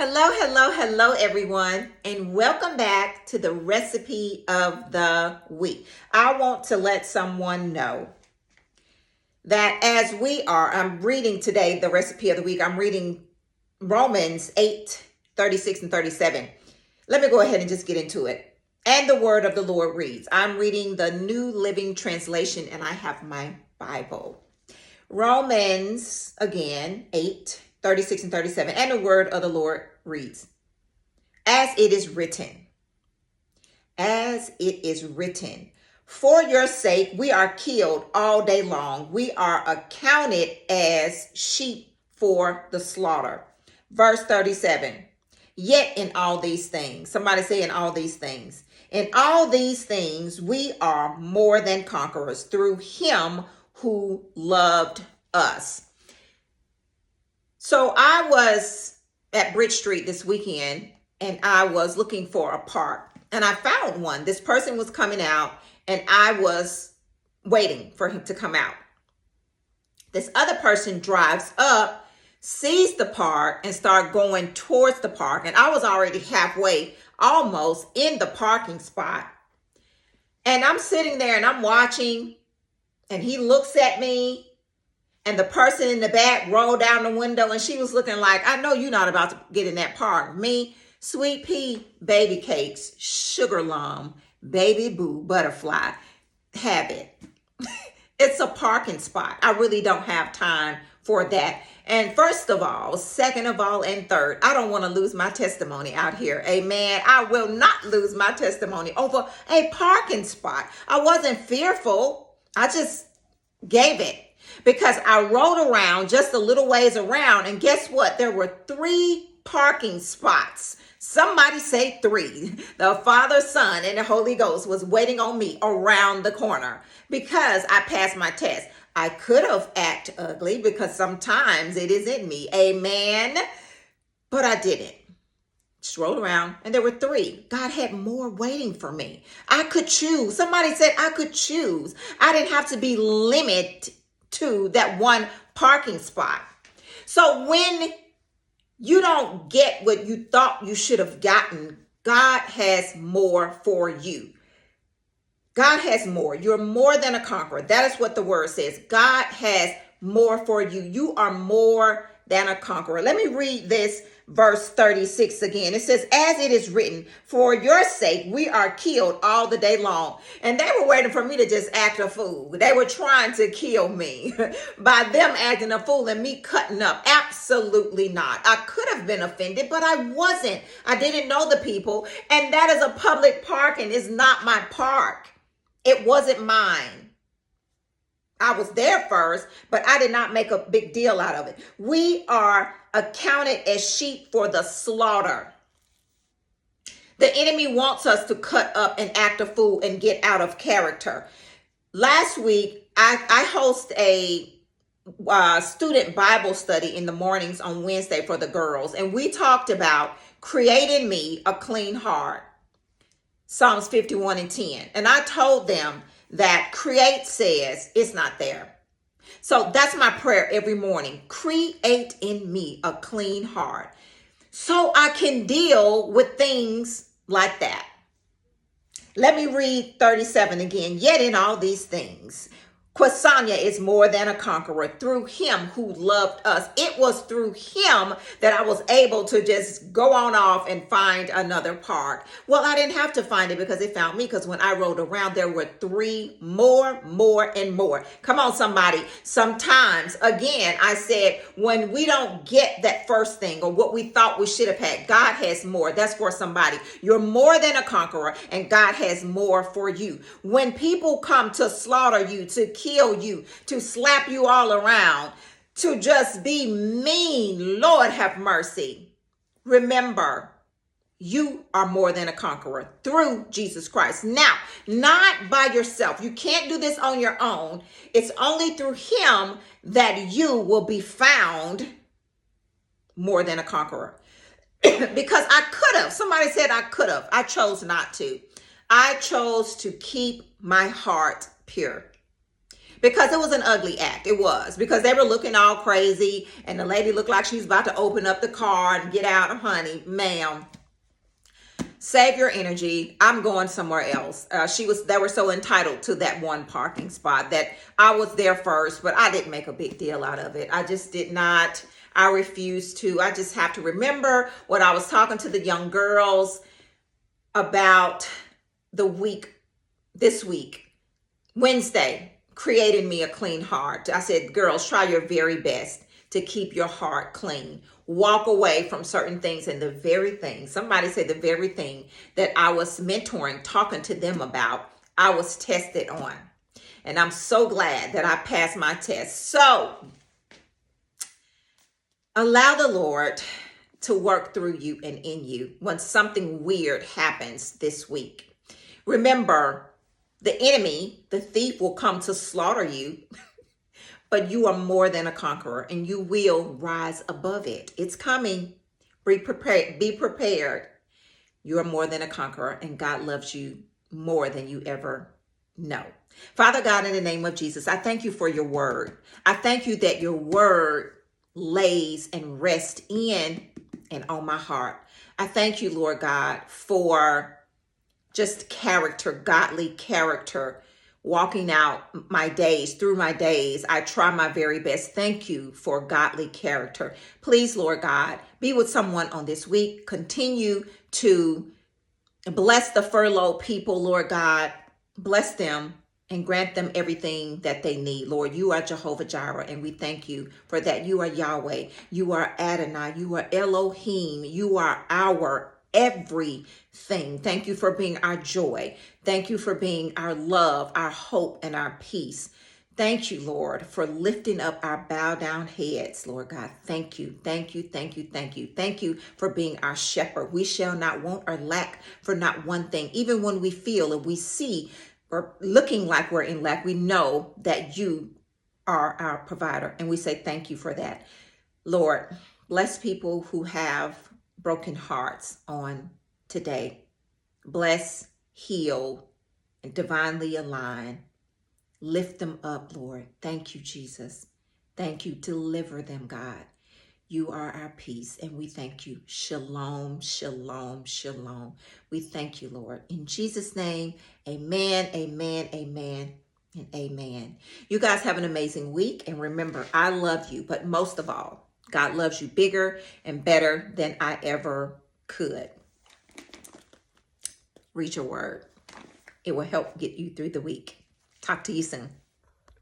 Hello, hello, hello, everyone, and welcome back to the recipe of the week. I want to let someone know that I'm reading today the recipe of the week. I'm reading Romans 8:36 and 37. Let me go ahead and just get into it. And the word of the Lord reads, I'm reading the New Living Translation, and I have my Bible. Romans, again, 8:36 and 37. And the word of the Lord reads, as it is written, for your sake, we are killed all day long. We are accounted as sheep for the slaughter. Verse 37, yet in all these things, somebody say in all these things, in all these things, we are more than conquerors through him who loved us. So I was at Bridge Street this weekend and I was looking for a park and I found one. This person was coming out and I was waiting for him to come out. This other person drives up, sees the park and start going towards the park. And I was already halfway, almost in the parking spot. And I'm sitting there and I'm watching and he looks at me. And the person in the back rolled down the window and she was looking like, I know you're not about to get in that park. Me, sweet pea, baby cakes, sugar lump, baby boo, butterfly, have it. It's a parking spot. I really don't have time for that. And first of all, second of all, and third, I don't want to lose my testimony out here. Amen. I will not lose my testimony over a parking spot. I wasn't fearful. I just gave it. Because I rode around just a little ways around, and guess what? There were 3 parking spots. Somebody say 3. The Father, Son, and the Holy Ghost was waiting on me around the corner because I passed my test. I could have acted ugly because sometimes it is in me. Amen. But I didn't. Just rolled around and there were 3. God had more waiting for me. I could choose. Somebody said I could choose. I didn't have to be limited to that one parking spot. So when you don't get what you thought you should have gotten, God has more for you. God has more. You're more than a conqueror. That is what the word says. God has more for you. You are more than a conqueror. Let me read this verse 36 again. It says, as it is written, for your sake, we are killed all the day long. And they were waiting for me to just act a fool. They were trying to kill me by them acting a fool and me cutting up. Absolutely not. I could have been offended, but I wasn't. I didn't know the people. And that is a public park and it's not my park. It wasn't mine. I was there first, but I did not make a big deal out of it. We are accounted as sheep for the slaughter. The enemy wants us to cut up and act a fool and get out of character. Last week, I host a student Bible study in the mornings on Wednesday for the girls. And we talked about creating me a clean heart. Psalms 51 and 10. And I told them that create says it's not there. So that's my prayer every morning. Create in me a clean heart so I can deal with things like that. Let me read 37 again. Yet in all these things, Quasanya is more than a conqueror through him who loved us. It was through him that I was able to just go on off and find another park. Well, I didn't have to find it because it found me, because when I rode around, there were 3 more, and more. Come on, somebody. Sometimes, again, I said, when we don't get that first thing or what we thought we should have had, God has more. That's for somebody. You're more than a conqueror and God has more for you. When people come to slaughter you, to kill you, to slap you all around, to just be mean, Lord have mercy. Remember, you are more than a conqueror through Jesus Christ. Now, not by yourself. You can't do this on your own. It's only through him that you will be found more than a conqueror. Because I could have. Somebody said I could have. I chose not to. I chose to keep my heart pure. because it was an ugly act. It was, because they were looking all crazy, and the lady looked like she was about to open up the car and get out. Honey, ma'am, save your energy. I'm going somewhere else. They were so entitled to that one parking spot that I was there first, but I didn't make a big deal out of it. I just did not. I refused to. I just have to remember what I was talking to the young girls about this week, Wednesday, creating me a clean heart. I said, girls, try your very best to keep your heart clean. Walk away from certain things, and the very thing, somebody said the very thing that I was mentoring, talking to them about, I was tested on. And I'm so glad that I passed my test. So allow the Lord to work through you and in you when something weird happens this week. Remember, the enemy, the thief, will come to slaughter you, but you are more than a conqueror, and you will rise above it. It's coming. Be prepared. Be prepared. You are more than a conqueror, and God loves you more than you ever know. Father God, in the name of Jesus, I thank you for your word. I thank you that your word lays and rests in and on my heart. I thank you, Lord God, for just character, godly character, walking out my days, through my days. I try my very best. Thank you for godly character. Please, Lord God, be with someone on this week. Continue to bless the furloughed people, Lord God. Bless them and grant them everything that they need. Lord, you are Jehovah Jireh, and we thank you for that. You are Yahweh. You are Adonai. You are Elohim. You are our everything. Thank you for being our joy. Thank you for being our love, our hope, and our peace. Thank you, Lord, for lifting up our bow down heads, Lord God. Thank you, thank you, thank you, thank you. Thank you for being our shepherd. We shall not want or lack for not one thing. Even when we feel and we see or looking like we're in lack, we know that you are our provider. And we say thank you for that. Lord, bless people who have broken hearts on today. Bless, heal, and divinely align. Lift them up, Lord. Thank you, Jesus. Thank you. Deliver them, God. You are our peace, and we thank you. Shalom, shalom, shalom. We thank you, Lord. In Jesus' name, amen, amen, amen, and amen. You guys have an amazing week, and remember, I love you, but most of all, God loves you bigger and better than I ever could. Read your word. It will help get you through the week. Talk to you soon.